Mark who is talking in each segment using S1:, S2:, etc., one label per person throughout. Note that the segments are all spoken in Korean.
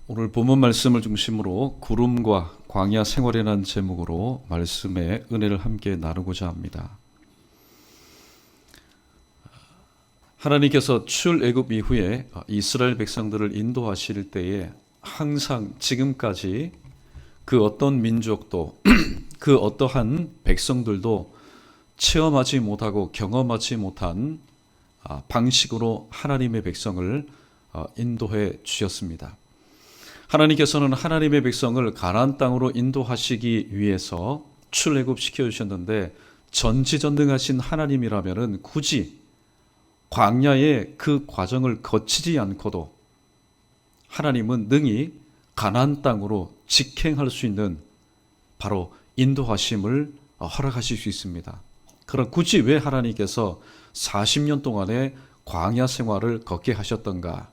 S1: 오늘 본문 말씀을 중심으로 구름과 광야 생활이라는 제목으로 말씀의 은혜를 함께 나누고자 합니다. 하나님께서 출애굽 이후에 이스라엘 백성들을 인도하실 때에 항상 지금까지 그 어떤 민족도 그 어떠한 백성들도 체험하지 못하고 경험하지 못한 방식으로 하나님의 백성을 인도해 주셨습니다. 하나님께서는 하나님의 백성을 가나안 땅으로 인도하시기 위해서 출애굽시켜 주셨는데 전지전능하신 하나님이라면 굳이 광야의 그 과정을 거치지 않고도 하나님은 능히 가나안 땅으로 직행할 수 있는 바로 인도하심을 허락하실 수 있습니다. 그럼 굳이 왜 하나님께서 40년 동안의 광야 생활을 걷게 하셨던가?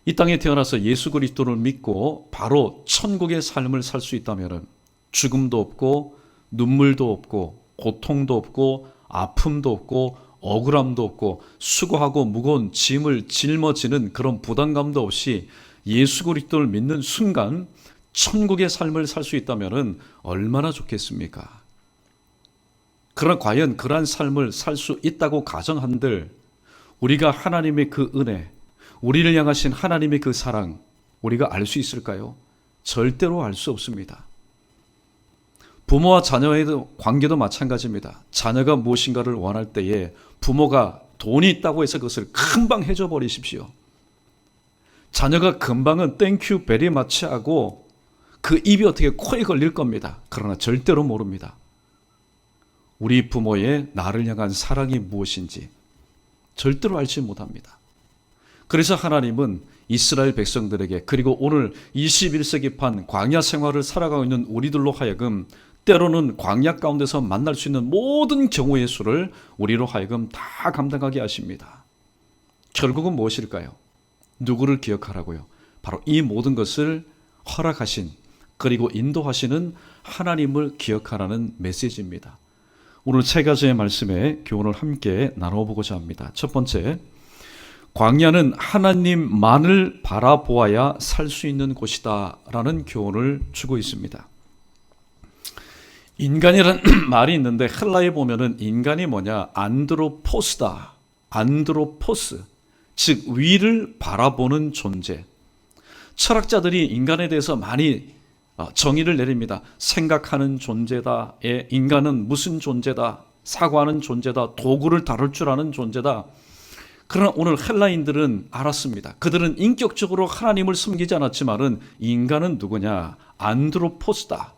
S1: 이 땅에 태어나서 예수 그리스도를 믿고 바로 천국의 삶을 살 수 있다면 죽음도 없고 눈물도 없고 고통도 없고 아픔도 없고 억울함도 없고 수고하고 무거운 짐을 짊어지는 그런 부담감도 없이 예수 그리스도를 믿는 순간 천국의 삶을 살 수 있다면 얼마나 좋겠습니까? 그러나 과연 그러한 삶을 살 수 있다고 가정한들 우리가 하나님의 그 은혜, 우리를 향하신 하나님의 그 사랑 우리가 알 수 있을까요? 절대로 알 수 없습니다. 부모와 자녀의 관계도 마찬가지입니다. 자녀가 무엇인가를 원할 때에 부모가 돈이 있다고 해서 그것을 금방 해줘 버리십시오. 자녀가 금방은 땡큐 베리 마치 하고 그 입이 어떻게 코에 걸릴 겁니다. 그러나 절대로 모릅니다. 우리 부모의 나를 향한 사랑이 무엇인지 절대로 알지 못합니다. 그래서 하나님은 이스라엘 백성들에게 그리고 오늘 21세기판 광야 생활을 살아가고 있는 우리들로 하여금 때로는 광야 가운데서 만날 수 있는 모든 경우의 수를 우리로 하여금 다 감당하게 하십니다. 결국은 무엇일까요? 누구를 기억하라고요? 바로 이 모든 것을 허락하신 그리고 인도하시는 하나님을 기억하라는 메시지입니다. 오늘 세 가지의 말씀의 교훈을 함께 나눠보고자 합니다. 첫 번째, 광야는 하나님만을 바라보아야 살 수 있는 곳이다 라는 교훈을 주고 있습니다. 인간이라는 말이 있는데 헬라에 보면은 인간이 뭐냐? 안드로포스다. 안드로포스. 즉 위를 바라보는 존재. 철학자들이 인간에 대해서 많이 정의를 내립니다. 생각하는 존재다. 인간은 무슨 존재다. 사고하는 존재다. 도구를 다룰 줄 아는 존재다. 그러나 오늘 헬라인들은 알았습니다. 그들은 인격적으로 하나님을 섬기지 않았지만은 인간은 누구냐? 안드로포스다.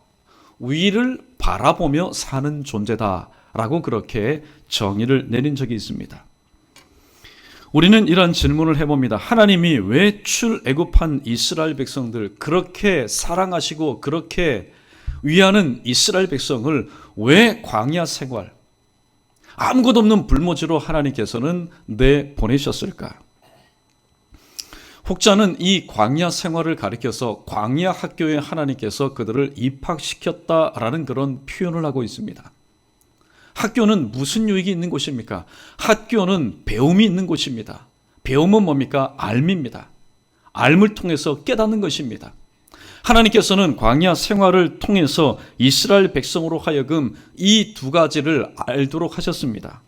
S1: 위를 바라보며 사는 존재다라고 그렇게 정의를 내린 적이 있습니다. 우리는 이런 질문을 해봅니다. 하나님이 왜 출애굽한 이스라엘 백성들 그렇게 사랑하시고 그렇게 위하는 이스라엘 백성을 왜 광야 생활 아무것도 없는 불모지로 하나님께서는 내보내셨을까? 혹자는 이 광야 생활을 가리켜서 광야 학교에 하나님께서 그들을 입학시켰다라는 그런 표현을 하고 있습니다. 학교는 무슨 유익이 있는 곳입니까? 학교는 배움이 있는 곳입니다. 배움은 뭡니까? 알입니다. 알을 통해서 깨닫는 것입니다. 하나님께서는 광야 생활을 통해서 이스라엘 백성으로 하여금 이 두 가지를 알도록 하셨습니다.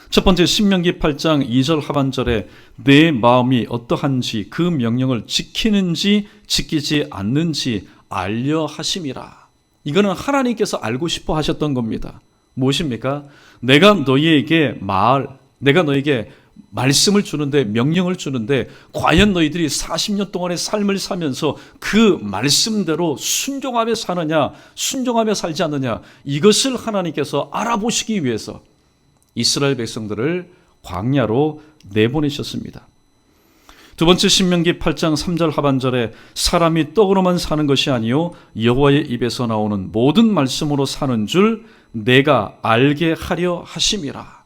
S1: 첫 번째 신명기 8장 2절 하반절에 내 마음이 어떠한지 그 명령을 지키는지 지키지 않는지 알려 하심이라. 이거는 하나님께서 알고 싶어 하셨던 겁니다. 무엇입니까? 내가 너희에게 말씀을 주는데 명령을 주는데 과연 너희들이 40년 동안의 삶을 살면서 그 말씀대로 순종하며 사느냐 순종하며 살지 않느냐 이것을 하나님께서 알아보시기 위해서 이스라엘 백성들을 광야로 내보내셨습니다. 두 번째 신명기 8장 3절 하반절에 사람이 떡으로만 사는 것이 아니요 여호와의 입에서 나오는 모든 말씀으로 사는 줄 내가 알게 하려 하심이라.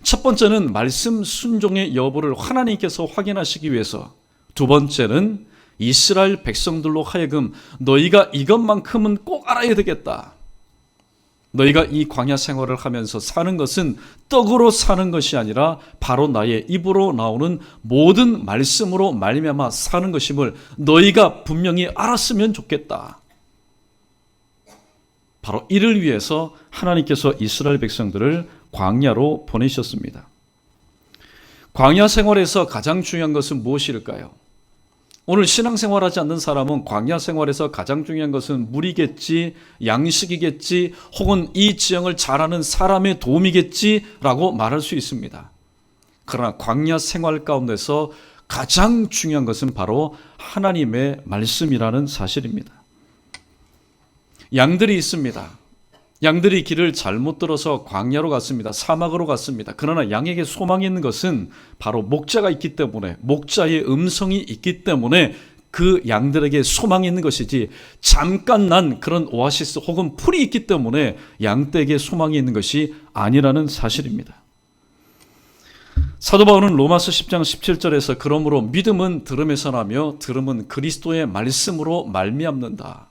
S1: 첫 번째는 말씀 순종의 여부를 하나님께서 확인하시기 위해서, 두 번째는 이스라엘 백성들로 하여금 너희가 이것만큼은 꼭 알아야 되겠다. 너희가 이 광야 생활을 하면서 사는 것은 떡으로 사는 것이 아니라 바로 나의 입으로 나오는 모든 말씀으로 말미암아 사는 것임을 너희가 분명히 알았으면 좋겠다. 바로 이를 위해서 하나님께서 이스라엘 백성들을 광야로 보내셨습니다. 광야 생활에서 가장 중요한 것은 무엇일까요? 오늘 신앙생활하지 않는 사람은 광야 생활에서 가장 중요한 것은 물이겠지, 양식이겠지, 혹은 이 지형을 잘 아는 사람의 도움이겠지라고 말할 수 있습니다. 그러나 광야 생활 가운데서 가장 중요한 것은 바로 하나님의 말씀이라는 사실입니다. 양들이 있습니다. 양들이 길을 잘못 들어서 광야로 갔습니다. 사막으로 갔습니다. 그러나 양에게 소망이 있는 것은 바로 목자가 있기 때문에, 목자의 음성이 있기 때문에 그 양들에게 소망이 있는 것이지, 잠깐 난 그런 오아시스 혹은 풀이 있기 때문에 양떼에게 소망이 있는 것이 아니라는 사실입니다. 사도 바울은 로마서 10장 17절에서 그러므로 믿음은 들음에서 나며 들음은 그리스도의 말씀으로 말미암는다.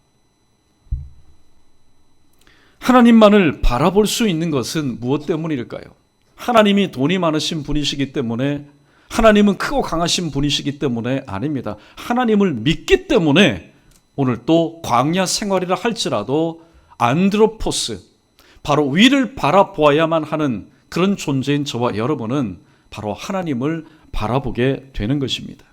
S1: 하나님만을 바라볼 수 있는 것은 무엇 때문일까요? 하나님이 돈이 많으신 분이시기 때문에, 하나님은 크고 강하신 분이시기 때문에 아닙니다. 하나님을 믿기 때문에 오늘 또 광야 생활이라 할지라도 안드로포스, 바로 위를 바라보아야만 하는 그런 존재인 저와 여러분은 바로 하나님을 바라보게 되는 것입니다.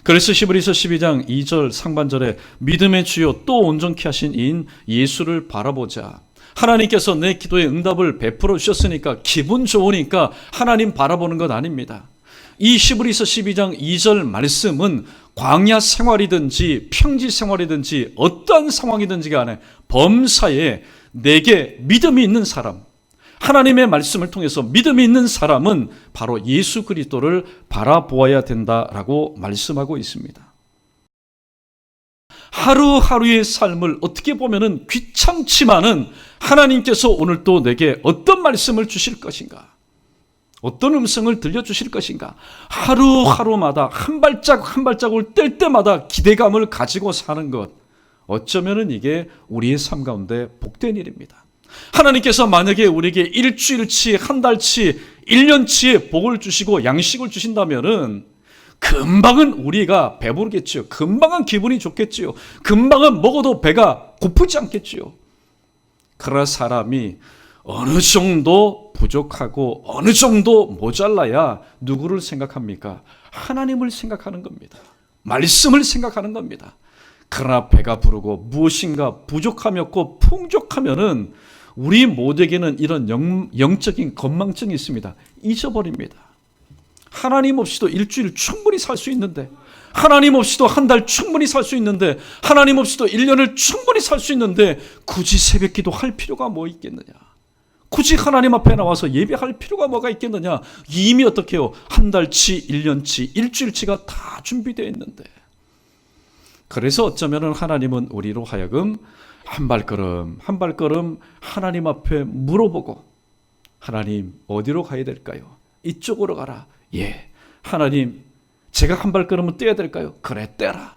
S1: 그래서 히브리서 12장 2절 상반절에 믿음의 주요 또 온전케 하신 이인 예수를 바라보자. 하나님께서 내 기도에 응답을 베풀어 주셨으니까 기분 좋으니까 하나님 바라보는 것 아닙니다. 이 히브리서 12장 2절 말씀은 광야 생활이든지 평지 생활이든지 어떠한 상황이든지 간에 범사에 내게 믿음이 있는 사람, 하나님의 말씀을 통해서 믿음이 있는 사람은 바로 예수 그리스도를 바라보아야 된다라고 말씀하고 있습니다. 하루하루의 삶을 어떻게 보면은 귀찮지만은 하나님께서 오늘 또 내게 어떤 말씀을 주실 것인가, 어떤 음성을 들려주실 것인가, 하루하루마다 한 발자국 한 발자국을 뗄 때마다 기대감을 가지고 사는 것, 어쩌면은 이게 우리의 삶 가운데 복된 일입니다. 하나님께서 만약에 우리에게 일주일치, 한 달치, 1년치의 복을 주시고 양식을 주신다면은 금방은 우리가 배부르겠지요. 금방은 기분이 좋겠지요. 금방은 먹어도 배가 고프지 않겠지요. 그러나 사람이 어느 정도 부족하고 어느 정도 모자라야 누구를 생각합니까? 하나님을 생각하는 겁니다. 말씀을 생각하는 겁니다. 그러나 배가 부르고 무엇인가 부족함이 없고 풍족하면은 우리 모두에게는 이런 영적인 건망증이 있습니다. 잊어버립니다. 하나님 없이도 일주일 충분히 살 수 있는데, 하나님 없이도 한 달 충분히 살 수 있는데, 하나님 없이도 1년을 충분히 살 수 있는데 굳이 새벽 기도 할 필요가 뭐 있겠느냐, 굳이 하나님 앞에 나와서 예배할 필요가 뭐가 있겠느냐. 이미 어떻게 해요? 한 달치, 1년치, 일주일치가 다 준비되어 있는데. 그래서 어쩌면 하나님은 우리로 하여금 한 발걸음 한 발걸음 하나님 앞에 물어보고, 하나님 어디로 가야 될까요? 이쪽으로 가라. 예. 하나님 제가 한 발걸음은 떼야 될까요? 그래, 떼라.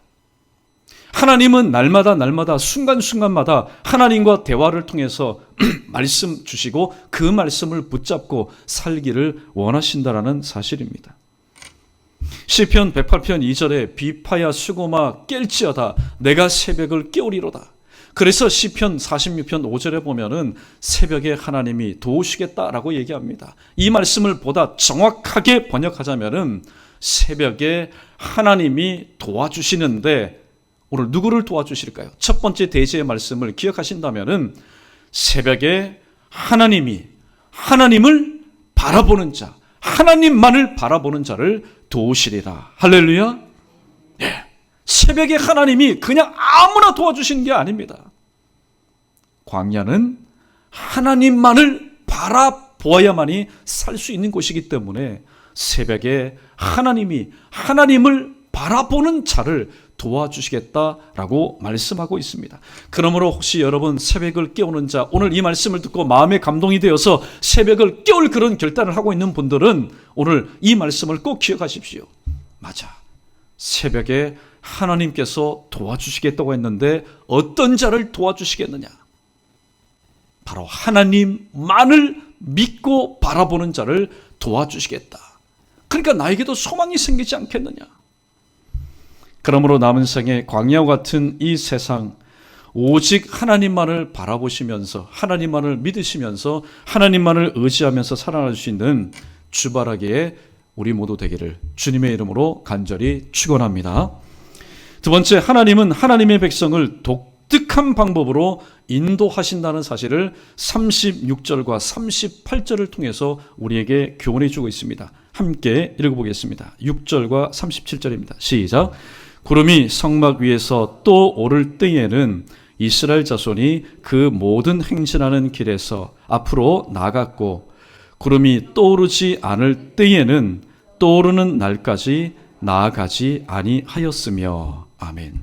S1: 하나님은 날마다 순간순간마다 하나님과 대화를 통해서 말씀 주시고 그 말씀을 붙잡고 살기를 원하신다라는 사실입니다. 시편 108편 2절에 비파야 수고마 깰지어다 내가 새벽을 깨우리로다. 그래서 시편 46편 5절에 보면은 새벽에 하나님이 도우시겠다라고 얘기합니다. 이 말씀을 보다 정확하게 번역하자면은 새벽에 하나님이 도와주시는데 오늘 누구를 도와주실까요? 첫 번째 대제의 말씀을 기억하신다면은 새벽에 하나님이 하나님을 바라보는 자, 하나님만을 바라보는 자를 도우시리라. 할렐루야. 예. 새벽에 하나님이 그냥 아무나 도와주시는 게 아닙니다. 광야는 하나님만을 바라보아야만이 살 수 있는 곳이기 때문에 새벽에 하나님이 하나님을 바라보는 자를 도와주시겠다라고 말씀하고 있습니다. 그러므로 혹시 여러분 새벽을 깨우는 자, 오늘 이 말씀을 듣고 마음에 감동이 되어서 새벽을 깨울 그런 결단을 하고 있는 분들은 오늘 이 말씀을 꼭 기억하십시오. 맞아. 새벽에 하나님께서 도와주시겠다고 했는데 어떤 자를 도와주시겠느냐? 바로 하나님만을 믿고 바라보는 자를 도와주시겠다. 그러니까 나에게도 소망이 생기지 않겠느냐. 그러므로 남은 생에 광야와 같은 이 세상, 오직 하나님만을 바라보시면서 하나님만을 믿으시면서 하나님만을 의지하면서 살아갈 수 있는 주바라기에 우리 모두 되기를 주님의 이름으로 간절히 축원합니다. 두 번째, 하나님은 하나님의 백성을 독특한 방법으로 인도하신다는 사실을 36절과 38절을 통해서 우리에게 교훈해 주고 있습니다. 함께 읽어보겠습니다. 6절과 37절입니다. 시작. 구름이 성막 위에서 또 오를 때에는 이스라엘 자손이 그 모든 행진하는 길에서 앞으로 나갔고, 구름이 떠오르지 않을 때에는 떠오르는 날까지 나아가지 아니하였으며. 아멘.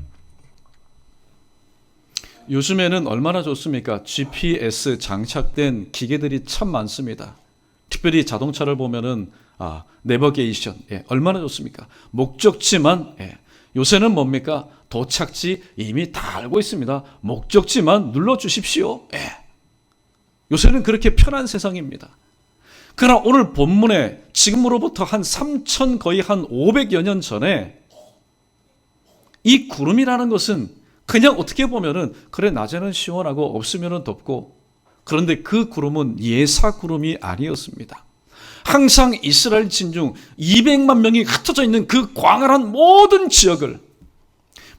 S1: 요즘에는 얼마나 좋습니까? GPS 장착된 기계들이 참 많습니다. 특별히 자동차를 보면은 내비게이션, 얼마나 좋습니까? 목적지만, 요새는 뭡니까? 도착지 이미 다 알고 있습니다. 목적지만 눌러주십시오. 요새는 그렇게 편한 세상입니다. 그러나 오늘 본문에 지금으로부터 한 3천 거의 한 500여 년 전에 이 구름이라는 것은 그냥 어떻게 보면은 그래 낮에는 시원하고 없으면은 덥고, 그런데 그 구름은 예사 구름이 아니었습니다. 항상 이스라엘 진중 200만 명이 흩어져 있는 그 광활한 모든 지역을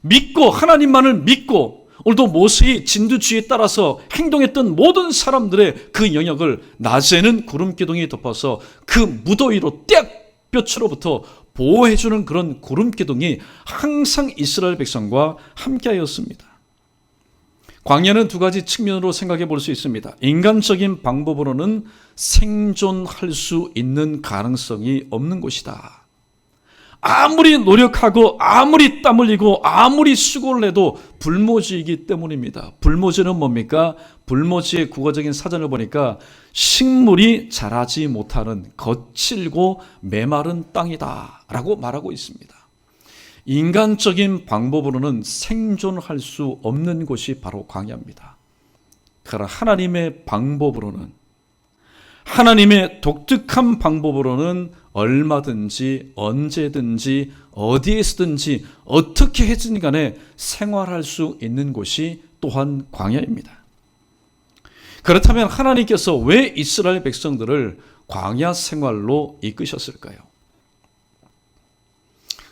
S1: 믿고 하나님만을 믿고 오늘도 모세의 진두지휘에 따라서 행동했던 모든 사람들의 그 영역을 낮에는 구름 기둥이 덮어서 그 무더위로 떼약볕으로부터 보호해주는 그런 구름 기둥이 항상 이스라엘 백성과 함께하였습니다. 광야는 두 가지 측면으로 생각해 볼 수 있습니다. 인간적인 방법으로는 생존할 수 있는 가능성이 없는 곳이다. 아무리 노력하고 아무리 땀 흘리고 아무리 수고를 해도 불모지이기 때문입니다. 불모지는 뭡니까? 불모지의 국어적인 사전을 보니까 식물이 자라지 못하는 거칠고 메마른 땅이다 라고 말하고 있습니다. 인간적인 방법으로는 생존할 수 없는 곳이 바로 광야입니다. 그러나 하나님의 방법으로는, 하나님의 독특한 방법으로는 얼마든지 언제든지 어디에서든지 어떻게 해든 간에 생활할 수 있는 곳이 또한 광야입니다. 그렇다면 하나님께서 왜 이스라엘 백성들을 광야 생활로 이끄셨을까요?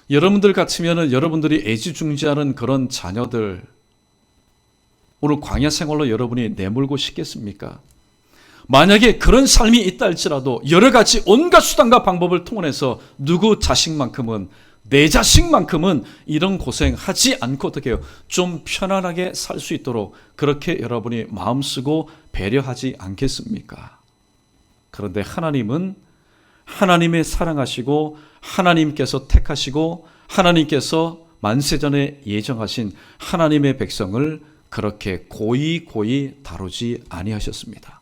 S1: 여러분들 같으면 여러분들이 애지중지하는 그런 자녀들 오늘 광야 생활로 여러분이 내몰고 싶겠습니까? 만약에 그런 삶이 있다 할지라도 여러 가지 온갖 수단과 방법을 통해서 누구 자식만큼은, 내 자식만큼은 이런 고생하지 않고 어떻게 해요? 좀 편안하게 살 수 있도록 그렇게 여러분이 마음 쓰고 배려하지 않겠습니까? 그런데 하나님은 하나님의 사랑하시고 하나님께서 택하시고 하나님께서 만세전에 예정하신 하나님의 백성을 그렇게 고이 다루지 아니하셨습니다.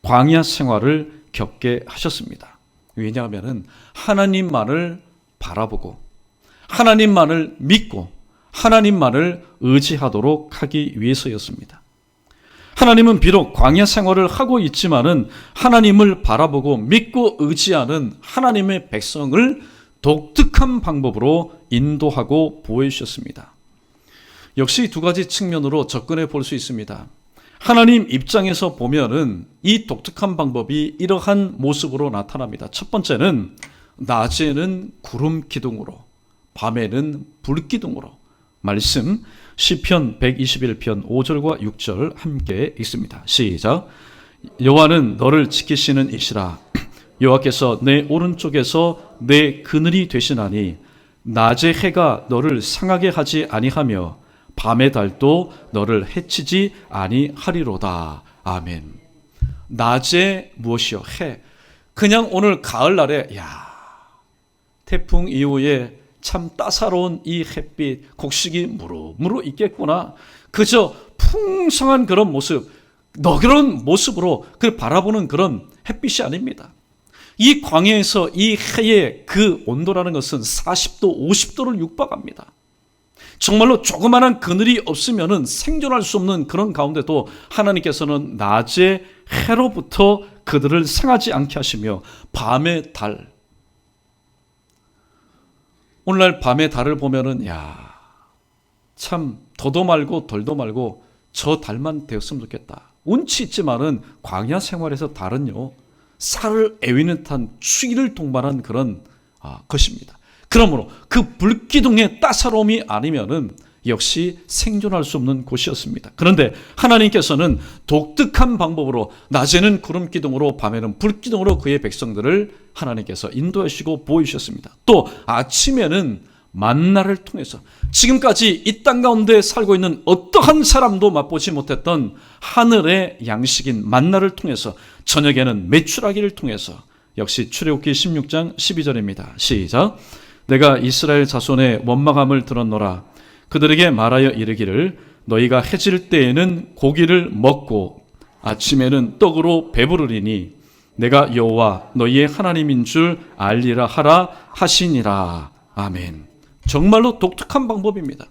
S1: 광야 생활을 겪게 하셨습니다. 왜냐하면 하나님만을 바라보고 하나님만을 믿고 하나님만을 의지하도록 하기 위해서였습니다. 하나님은 비록 광야 생활을 하고 있지만은 하나님을 바라보고 믿고 의지하는 하나님의 백성을 독특한 방법으로 인도하고 보호해 주셨습니다. 역시 두 가지 측면으로 접근해 볼 수 있습니다. 하나님 입장에서 보면은 이 독특한 방법이 이러한 모습으로 나타납니다. 첫 번째는 낮에는 구름 기둥으로, 밤에는 불 기둥으로. 말씀 시편 121편 5절과 6절 함께 읽습니다. 시작. 여호와는 너를 지키시는 이시라. 여호와께서 내 오른쪽에서 내 그늘이 되시나니 낮의 해가 너를 상하게 하지 아니하며 밤의 달도 너를 해치지 아니하리로다. 아멘. 낮에 무엇이요? 해. 그냥 오늘 가을날에 태풍 이후에 참 따사로운 이 햇빛, 곡식이 무르무르 있겠구나. 그저 풍성한 그런 모습, 너그러운 모습으로 그 바라보는 그런 햇빛이 아닙니다. 이 광야에서 이 해의 그 온도라는 것은 40도, 50도를 육박합니다. 정말로 조그마한 그늘이 없으면 생존할 수 없는 그런 가운데도 하나님께서는 낮에 해로부터 그들을 상하지 않게 하시며 밤의 달, 오늘날 밤의 달을 보면은 참 더도 말고 덜도 말고 저 달만 되었으면 좋겠다. 운치 있지만은 광야 생활에서 달은요, 살을 애위는 듯한 추위를 동반한 그런 것입니다. 그러므로 그 불기둥의 따사로움이 아니면은 역시 생존할 수 없는 곳이었습니다. 그런데 하나님께서는 독특한 방법으로 낮에는 구름 기둥으로 밤에는 불 기둥으로 그의 백성들을 하나님께서 인도하시고 보여주셨습니다. 또 아침에는 만나를 통해서 지금까지 이 땅 가운데 살고 있는 어떠한 사람도 맛보지 못했던 하늘의 양식인 만나를 통해서, 저녁에는 메추라기를 통해서, 역시 출애굽기 16장 12절입니다. 시작. 내가 이스라엘 자손의 원망함을 들었노라. 그들에게 말하여 이르기를 너희가 해질 때에는 고기를 먹고 아침에는 떡으로 배부르리니 내가 여호와 너희의 하나님인 줄 알리라 하라 하시니라. 아멘. 정말로 독특한 방법입니다.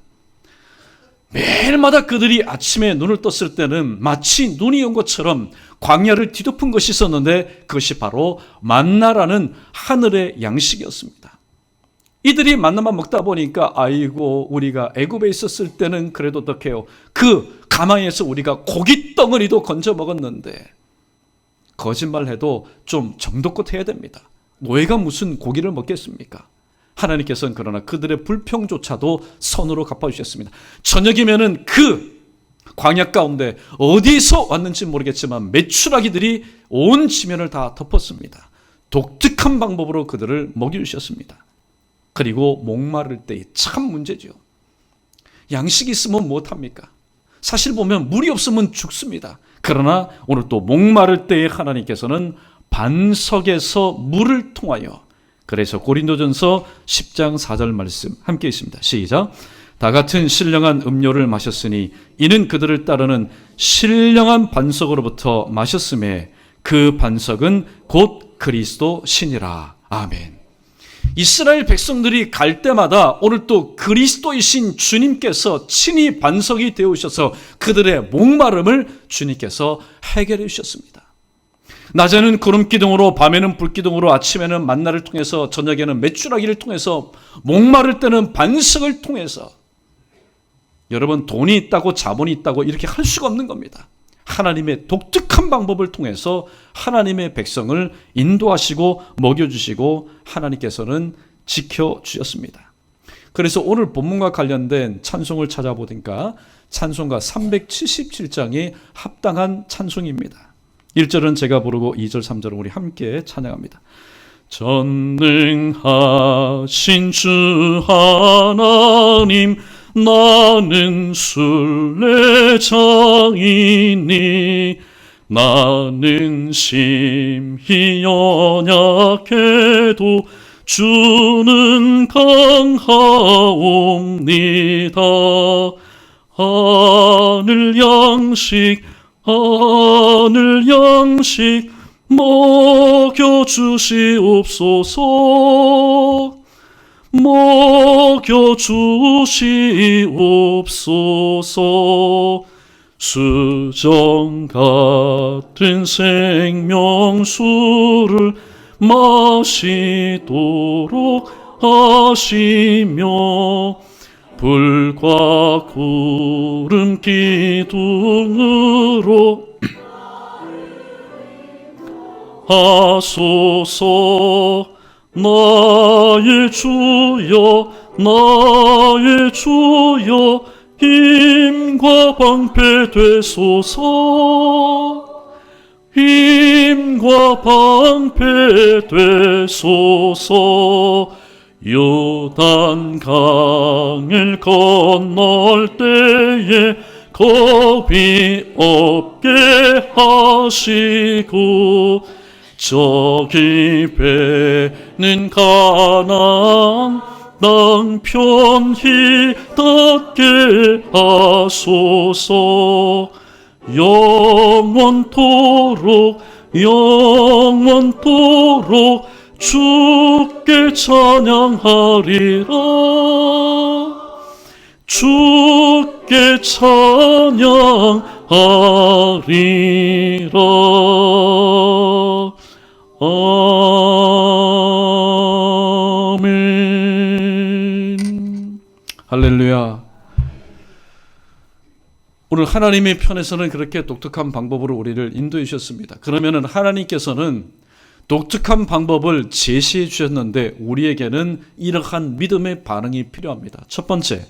S1: 매일마다 그들이 아침에 눈을 떴을 때는 마치 눈이 온 것처럼 광야를 뒤덮은 것이 있었는데 그것이 바로 만나라는 하늘의 양식이었습니다. 이들이 만나만 먹다 보니까 아이고 우리가 애굽에 있었을 때는 그래도 어떡해요. 그 가마에서 우리가 고기 덩어리도 건져 먹었는데, 거짓말해도 좀 정도껏 해야 됩니다. 노예가 무슨 고기를 먹겠습니까? 하나님께서는 그러나 그들의 불평조차도 선으로 갚아주셨습니다. 저녁이면은 그 광야 가운데 어디서 왔는지 모르겠지만 메추라기들이 온 지면을 다 덮었습니다. 독특한 방법으로 그들을 먹여주셨습니다. 그리고 목마를 때에 참 문제죠. 양식이 있으면 못합니까? 사실 보면 물이 없으면 죽습니다. 그러나 오늘 또 목마를 때에 하나님께서는 반석에서 물을 통하여, 그래서 고린도전서 10장 4절 말씀 함께 있습니다. 시작. 다 같은 신령한 음료를 마셨으니 이는 그들을 따르는 신령한 반석으로부터 마셨음에 그 반석은 곧 그리스도 신이라. 아멘. 이스라엘 백성들이 갈 때마다 오늘 또 그리스도이신 주님께서 친히 반석이 되어오셔서 그들의 목마름을 주님께서 해결해 주셨습니다. 낮에는 구름기둥으로, 밤에는 불기둥으로, 아침에는 만나를 통해서, 저녁에는 메추라기를 통해서, 목마를 때는 반석을 통해서. 여러분, 돈이 있다고 자본이 있다고 이렇게 할 수가 없는 겁니다. 하나님의 독특한 방법을 통해서 하나님의 백성을 인도하시고 먹여주시고 하나님께서는 지켜주셨습니다. 그래서 오늘 본문과 관련된 찬송을 찾아보니까 찬송가 377장이 합당한 찬송입니다. 1절은 제가 부르고 2절, 3절은 우리 함께 찬양합니다. 전능하신 주 하나님, 나는 순례자이니 나는 심히 연약해도 주는 강하옵니다. 하늘 양식 먹여주시옵소서. 수정 같은 생명수를 마시도록 하시며 불과 구름 기둥으로 하소서. 나의 주여 힘과 방패 되소서. 힘과 방패 되소서. 요단강을 건널 때에 겁이 없게 하시고 저기 배는 가나안 땅 편히 닿게 하소서. 영원토록 주께 찬양하리라. 주께 찬양하리라. 아멘. 할렐루야. 오늘 하나님의 편에서는 그렇게 독특한 방법으로 우리를 인도해 주셨습니다. 그러면은 하나님께서는 독특한 방법을 제시해 주셨는데 우리에게는 이러한 믿음의 반응이 필요합니다. 첫 번째,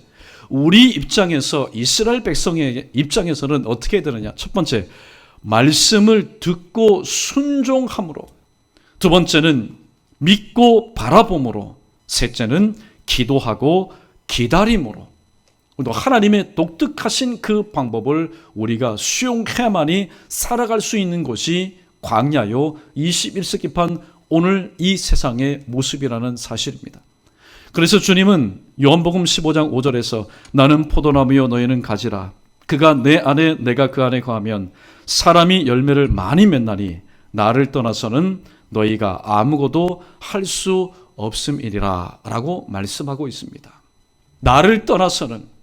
S1: 우리 입장에서, 이스라엘 백성의 입장에서는 어떻게 해야 되느냐? 첫 번째, 말씀을 듣고 순종함으로. 두 번째는 믿고 바라봄으로. 셋째는 기도하고 기다림으로. 하나님의 독특하신 그 방법을 우리가 수용해야만이 살아갈 수 있는 것이 광야요 21세기판 오늘 이 세상의 모습이라는 사실입니다. 그래서 주님은 요한복음 15장 5절에서 나는 포도나무요 너희는 가지라. 그가 내 안에 내가 그 안에 거하면 사람이 열매를 많이 맺나니 나를 떠나서는 너희가 아무것도 할 수 없음이리라 라고 말씀하고 있습니다. 나를 떠나서는,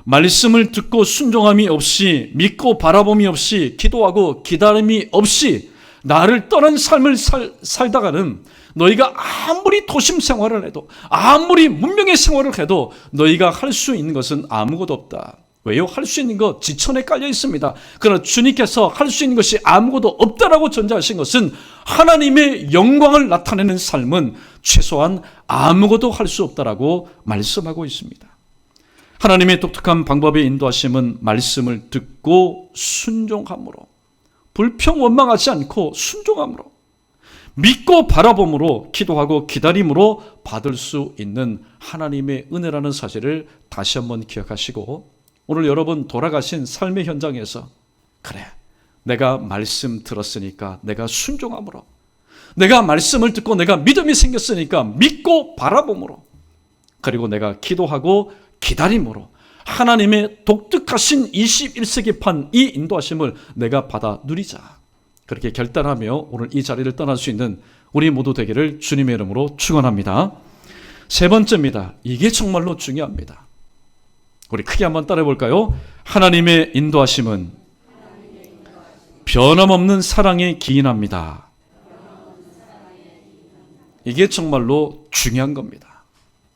S1: 말씀을 듣고 순종함이 없이, 믿고 바라봄이 없이, 기도하고 기다림이 없이 나를 떠난 삶을 살다가는 너희가 아무리 도심 생활을 해도, 아무리 문명의 생활을 해도 너희가 할 수 있는 것은 아무것도 없다. 왜요? 할 수 있는 것 지천에 깔려 있습니다. 그러나 주님께서 할 수 있는 것이 아무것도 없다라고 전제하신 것은 하나님의 영광을 나타내는 삶은 최소한 아무것도 할 수 없다라고 말씀하고 있습니다. 하나님의 독특한 방법의 인도하심은 말씀을 듣고 순종함으로, 불평 원망하지 않고 순종함으로, 믿고 바라봄으로, 기도하고 기다림으로 받을 수 있는 하나님의 은혜라는 사실을 다시 한번 기억하시고, 오늘 여러분 돌아가신 삶의 현장에서 그래, 내가 말씀 들었으니까 내가 순종함으로, 내가 말씀을 듣고 내가 믿음이 생겼으니까 믿고 바라봄으로, 그리고 내가 기도하고 기다림으로 하나님의 독특하신 21세기판 이 인도하심을 내가 받아 누리자. 그렇게 결단하며 오늘 이 자리를 떠날 수 있는 우리 모두 되기를 주님의 이름으로 축원합니다. 세 번째입니다. 이게 정말로 중요합니다. 우리 크게 한번 따라해 볼까요? 하나님의 인도하심은 변함없는 사랑에 기인합니다. 이게 정말로 중요한 겁니다.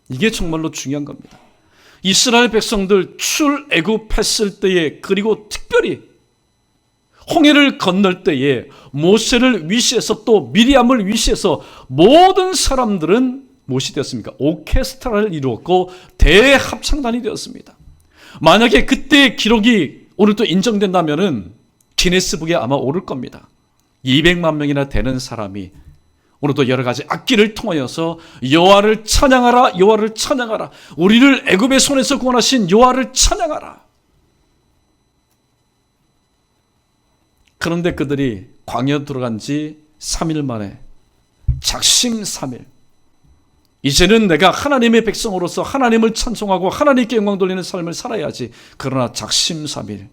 S1: 이게 정말로 중요한 겁니다. 이스라엘 백성들 출애굽했을 때에, 그리고 특별히 홍해를 건널 때에 모세를 위시해서 또 미리암을 위시해서 모든 사람들은 무엇이 되었습니까? 오케스트라를 이루었고 대합창단이 되었습니다. 만약에 그때의 기록이 오늘 또 인정된다면은 기네스북에 아마 오를 겁니다. 200만 명이나 되는 사람이 오늘도 여러 가지 악기를 통하여서 여호와를 찬양하라, 여호와를 찬양하라, 우리를 애굽의 손에서 구원하신 여호와를 찬양하라. 그런데 그들이 광야 들어간 지 3일 만에 작심삼일, 이제는 내가 하나님의 백성으로서 하나님을 찬송하고 하나님께 영광 돌리는 삶을 살아야지. 그러나 작심삼일은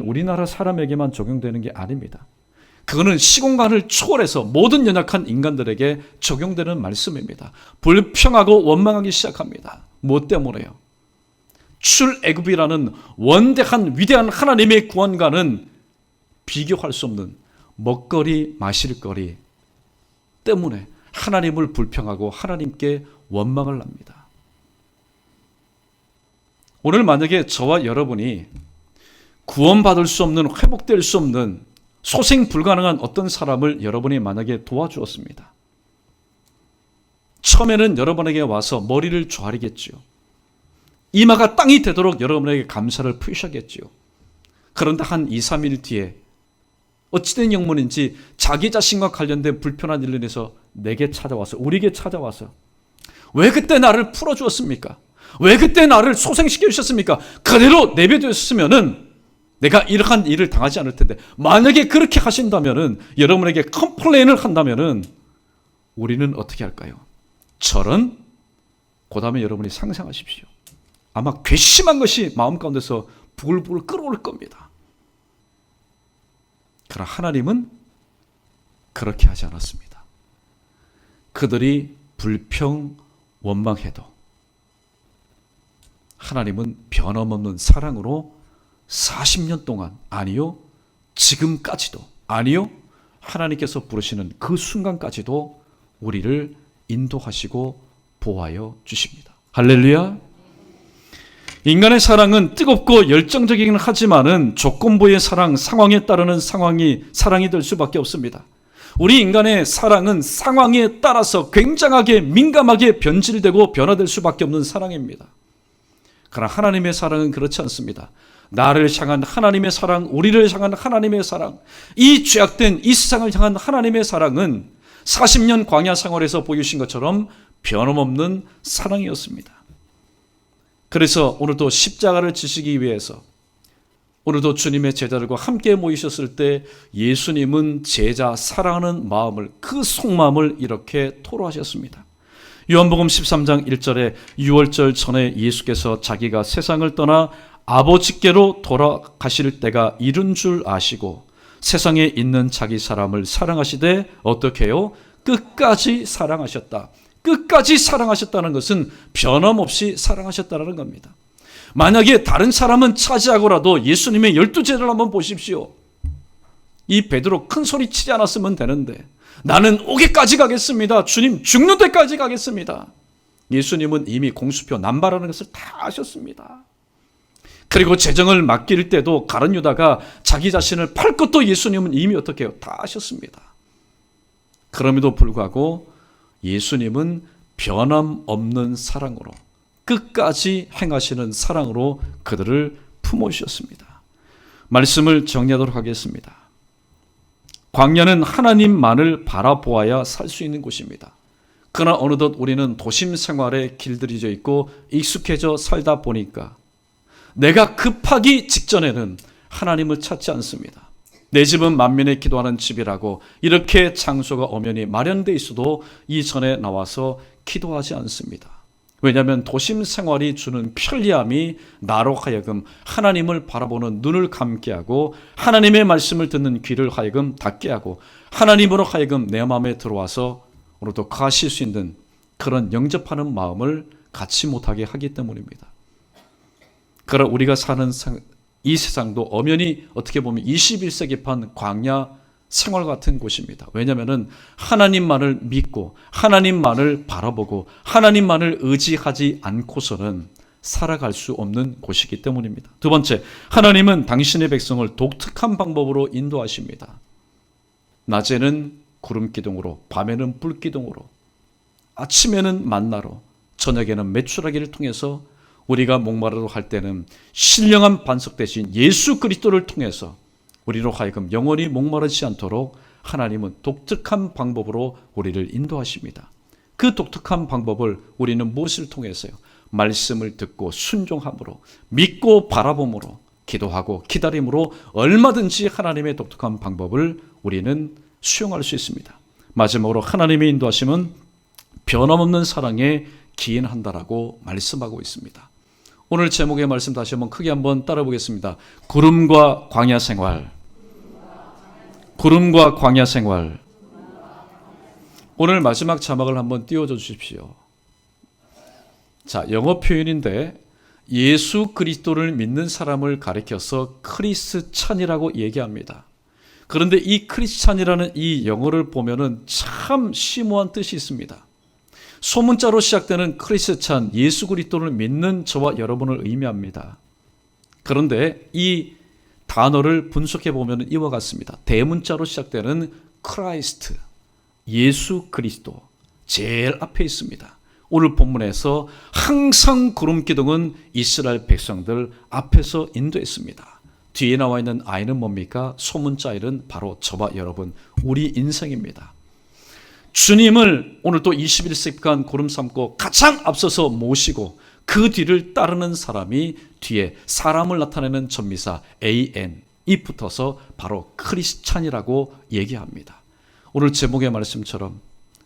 S1: 우리나라 사람에게만 적용되는 게 아닙니다. 그거는 시공간을 초월해서 모든 연약한 인간들에게 적용되는 말씀입니다. 불평하고 원망하기 시작합니다. 무엇 때문에요? 출애굽이라는 원대한 위대한 하나님의 구원과는 비교할 수 없는 먹거리 마실거리 때문에 하나님을 불평하고 하나님께 원망을 합니다. 오늘 만약에 저와 여러분이 구원받을 수 없는, 회복될 수 없는, 소생 불가능한 어떤 사람을 여러분이 만약에 도와주었습니다. 처음에는 여러분에게 와서 머리를 조아리겠지요. 이마가 땅이 되도록 여러분에게 감사를 표시하겠지요. 그런데 한 2, 3일 뒤에 어찌된 영문인지 자기 자신과 관련된 불편한 일로 인해서 내게 찾아와서, 우리에게 찾아와서 왜 그때 나를 풀어주었습니까? 왜 그때 나를 소생시켜 주셨습니까? 그대로 내버려뒀으면은 내가 이러한 일을 당하지 않을 텐데, 만약에 그렇게 하신다면은, 여러분에게 컴플레인을 한다면은 우리는 어떻게 할까요? 저런, 그 다음에 여러분이 상상하십시오. 아마 괘씸한 것이 마음 가운데서 부글부글 끓어올 겁니다. 그러나 하나님은 그렇게 하지 않았습니다. 그들이 불평 원망해도 하나님은 변함없는 사랑으로 40년 동안, 아니요, 지금까지도, 아니요, 하나님께서 부르시는 그 순간까지도 우리를 인도하시고 보호하여 주십니다. 할렐루야. 인간의 사랑은 뜨겁고 열정적이긴 하지만은 조건부의 사랑, 상황에 따르는 사랑이 될 수밖에 없습니다. 우리 인간의 사랑은 상황에 따라서 굉장하게 민감하게 변질되고 변화될 수밖에 없는 사랑입니다. 그러나 하나님의 사랑은 그렇지 않습니다. 나를 향한 하나님의 사랑, 우리를 향한 하나님의 사랑, 이 죄악된 이 세상을 향한 하나님의 사랑은 40년 광야 생활에서 보여주신 것처럼 변함없는 사랑이었습니다. 그래서 오늘도 십자가를 지시기 위해서, 오늘도 주님의 제자들과 함께 모이셨을 때 예수님은 제자 사랑하는 마음을, 그 속마음을 이렇게 토로하셨습니다. 요한복음 13장 1절에 6월절 전에 예수께서 자기가 세상을 떠나 아버지께로 돌아가실 때가 이른 줄 아시고 세상에 있는 자기 사람을 사랑하시되 어떻게 해요? 끝까지 사랑하셨다. 끝까지 사랑하셨다는 것은 변함없이 사랑하셨다는 겁니다. 만약에 다른 사람은 차지하고라도 예수님의 12제자를 한번 보십시오. 이 베드로 큰 소리 치지 않았으면 되는데, 나는 오게까지 가겠습니다. 주님 죽는 데까지 가겠습니다. 예수님은 이미 공수표 남발하는 것을 다 아셨습니다. 그리고 재정을 맡길 때도 가룟 유다가 자기 자신을 팔 것도 예수님은 이미 어떻게 해요? 다 아셨습니다. 그럼에도 불구하고 예수님은 변함없는 사랑으로, 끝까지 행하시는 사랑으로 그들을 품어주셨습니다. 말씀을 정리하도록 하겠습니다. 광야는 하나님만을 바라보아야 살 수 있는 곳입니다. 그러나 어느덧 우리는 도심 생활에 길들여져 있고 익숙해져 살다 보니까 내가 급하기 직전에는 하나님을 찾지 않습니다. 내 집은 만민의 기도하는 집이라고 이렇게 장소가 엄연히 마련되어 있어도 이전에 나와서 기도하지 않습니다. 왜냐하면 도심 생활이 주는 편리함이 나로 하여금 하나님을 바라보는 눈을 감게 하고 하나님의 말씀을 듣는 귀를 하여금 닫게 하고 하나님으로 하여금 내 마음에 들어와서 오늘도 거하실 수 있는 그런 영접하는 마음을 갖지 못하게 하기 때문입니다. 그러나 우리가 사는 이 세상도 엄연히 어떻게 보면 21세기판 광야 생활 같은 곳입니다. 왜냐하면 하나님만을 믿고 하나님만을 바라보고 하나님만을 의지하지 않고서는 살아갈 수 없는 곳이기 때문입니다. 두 번째, 하나님은 당신의 백성을 독특한 방법으로 인도하십니다. 낮에는 구름 기둥으로, 밤에는 불 기둥으로, 아침에는 만나로, 저녁에는 메추라기를 통해서 우리가 목마르다고 할 때는 신령한 반석 대신 예수 그리스도를 통해서 우리로 하여금 영원히 목마르지 않도록 하나님은 독특한 방법으로 우리를 인도하십니다. 그 독특한 방법을 우리는 무엇을 통해서요? 말씀을 듣고 순종함으로, 믿고 바라봄으로, 기도하고 기다림으로 얼마든지 하나님의 독특한 방법을 우리는 수용할 수 있습니다. 마지막으로 하나님의 인도하심은 변함없는 사랑에 기인한다라고 말씀하고 있습니다. 오늘 제목의 말씀 다시 한번 크게 한번 따라 보겠습니다. 구름과 광야 생활. 구름과 광야 생활. 오늘 마지막 자막을 한번 띄워줘 주십시오. 자, 영어 표현인데 예수 그리스도를 믿는 사람을 가리켜서 크리스찬이라고 얘기합니다. 그런데 이 크리스찬이라는 이 영어를 보면은 참 심오한 뜻이 있습니다. 소문자로 시작되는 크리스찬, 예수 그리스도를 믿는 저와 여러분을 의미합니다. 그런데 이 단어를 분석해 보면 이와 같습니다. 대문자로 시작되는 크라이스트, 예수 그리스도, 제일 앞에 있습니다. 오늘 본문에서 항상 구름 기둥은 이스라엘 백성들 앞에서 인도했습니다. 뒤에 나와 있는 아이는 뭡니까? 소문자일은 바로 저와 여러분, 우리 인생입니다. 주님을 오늘 또 21세기간 구름 삼고 가장 앞서서 모시고 그 뒤를 따르는 사람이 뒤에 사람을 나타내는 전미사 AN이 붙어서 바로 크리스찬이라고 얘기합니다. 오늘 제목의 말씀처럼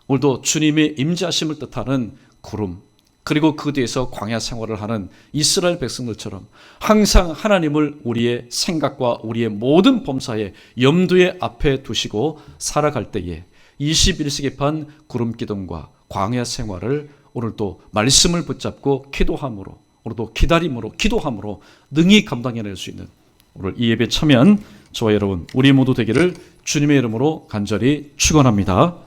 S1: 오늘도 주님의 임재하심을 뜻하는 구름, 그리고 그 뒤에서 광야 생활을 하는 이스라엘 백성들처럼 항상 하나님을 우리의 생각과 우리의 모든 범사에 염두에 앞에 두시고 살아갈 때에 21세기판 구름 기둥과 광야 생활을 오늘도 말씀을 붙잡고 기도함으로 오늘도 기다림으로 기도함으로 능히 감당해낼 수 있는 오늘 이 예배 참여한 저와 여러분 우리 모두 되기를 주님의 이름으로 간절히 축원합니다.